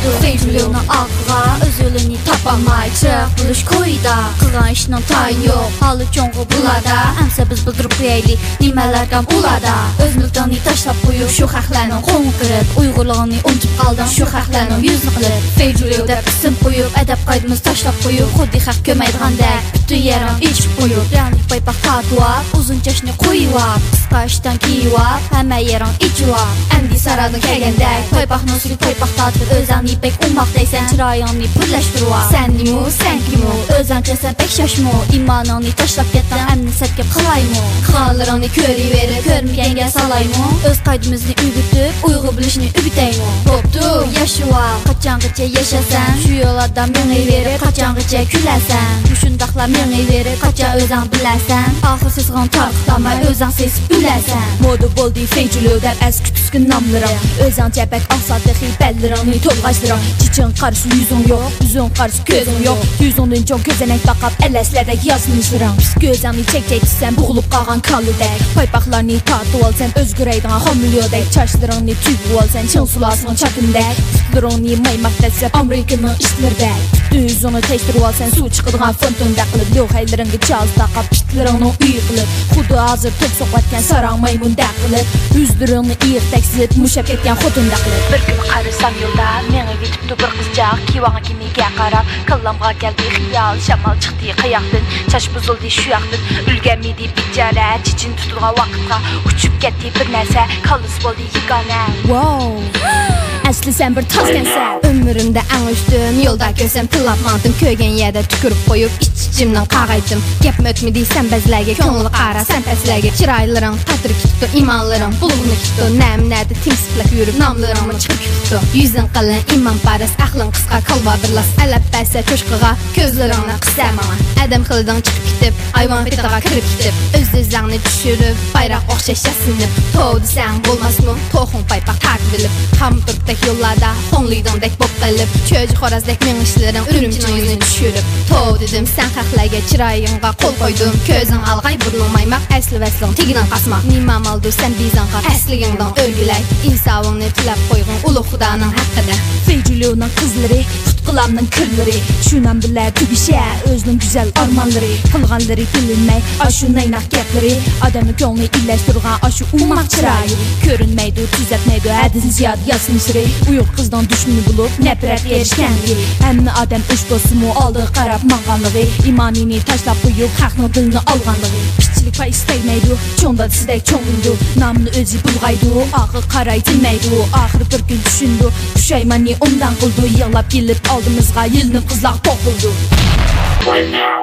tuttu Feycülüğünü akığa öz yolunu tapamay Çırak buluş koyda Kılan işinin tayın yok Halı çoğu bulada Əmsə biz bildirib qoyaylı Nimələrdən bulada Öz mülkdanı taşlap qoyub Şu xəxlənin qonu qırıb Uyğurluğunu unutup qaldın Şu xəxlənin yüzünü qılıb Feycülüğüdə isim qoyub Ədəb qaydımız taşlap qoyub Xudi xəx köməydiğəndə Bütün yerin içib qoyub Reallik baypaq tadıva Uzun çeşini qoyuva Qısqa işdən kiyuva Həmə yerin içuva Əmdi saradın kəgəndə Baypaqın sürü baypaq tadır Özəni bək olmaqdaysən Çırayını pürləşdiruva Sənlimu, sənkimu Özəncəsən bək şaşmu İmanını taşlap getdən Əmni sətkəb qılaymu Xallarını körü verir Körmügəngə salaymu Öz qaydımızını übütüb Uyğu bilişini übütəymu Qopdu, yaşıva Qaçanqıca yaşasən Şu yolada məni verir Qaçanqıca küləsən Düşündaqla məni verir Qaça özən biləsən Axır sesğan tarqıdamay Özən ses üləsən Modu boldi feycülüğdən əz kütüskün namlıram Özən cəbək ahsadıqı bəlliranı tolğaşdıram Çiçin qarşı yüzün yox Yüzün qarşı gözün yox Yüzünün çox gözənək taqab Ələslədək yazmışıram Pis gözəni çək-çəksən Buğulub qağan kalludək Paypaqlarını tatlı ol sən Öz qıraydığa xomiliyodək Çaşlarını tüyqü ol sən Çın sulasını çakındək Tutlarını maymaq dəsəb Amerikanın işlərdək Düzünü teşdir ol sən Su çıxıdığan fontunda qılıb Yoxaylarını çaz taqab Piştlarını uy qılıb Xudu hazır top soqatken saran maymun daqılıb Yüzlərini iyiq təksib Muşab ketken xotunda qılıb Bir gün qarısam yolda Məni vitibdi bir qızcaq Kivağa kimiga qarab Kallamğa gəldi xiyal Şamal çıxdı qayaqdın Çaş buzuldu şu yaxdın Ülgəmidi bicara Çiçin tutulğa vaqtqa Uçub getdi bir nəsə Kalız boldu yigana Wow Əsli sən bir taskənsən Ömrümdə ən üstüm Yolda görsəm tılapmadım Köygen yerdə tükürüb qoyub İç-içimdən qağaydım Gəpmə ötmüdük sən bəzləgi Könlü qara sən pəsləgi Kiraylarım tatır ki tutdu İmanlarım bulğunu tutdu Nəm nədi timsiplək yürüb Namlarımın çıxıb tutdu Yüzün qılın iman paras Əxlin qısqa kalva birlas Ələb bəsə köşqığa Közlərinə qıssəmama Ədəm xılıdan çıxıb kitib Ayvan fitağa kırıb kitib Öz-özlərini düşürüb Bayraq oxşaşasınıb Toğdu sən bulmasmı Toxun paypaq takib bilib Xamdırdı yollarda Honluydum dək bob qalıb Çöcü xorazdək men işlərim Ürümçinin yüzünü düşürüb Tov dedim sən xəxləgə Çirayınğa qol qoydum Közün alğay burnun maymaq Əsli vəslin tiginin qasmaq Nimam aldı sən bizanqa Əsliyindən örgülək İnsavını tüləb qoyğun Ulu xudanın haqqıda Feycülüğünün qızları Tutqulamның kırları Şunan bilər tübişə Özünün güzel armanları Qılğanları bilinmək Aşu naynaq gəpləri Adamı könlü illəşdirğən Aşu umaq çırayı Körünməkdir, tüzətməkdir Ədin ziyad yazmışırı Uyuq qızdan düşmünü bulub Nəbrət erişkənliyi Əmmi adam üç dostumu Aldığı qarab mağanlığı İmanini taşlap qoyub Xalqın dilini alğanlığı Pişçilik pay istəyməkdir Çonda sizək çoğundu Namını özü bulğaydı Ağı qaray dinməkdir Axırı bir gün düşündü Püşaymani ondan qıldı Yığlap gelib aldığımızğa Yılını qızlaq toxuldu Right now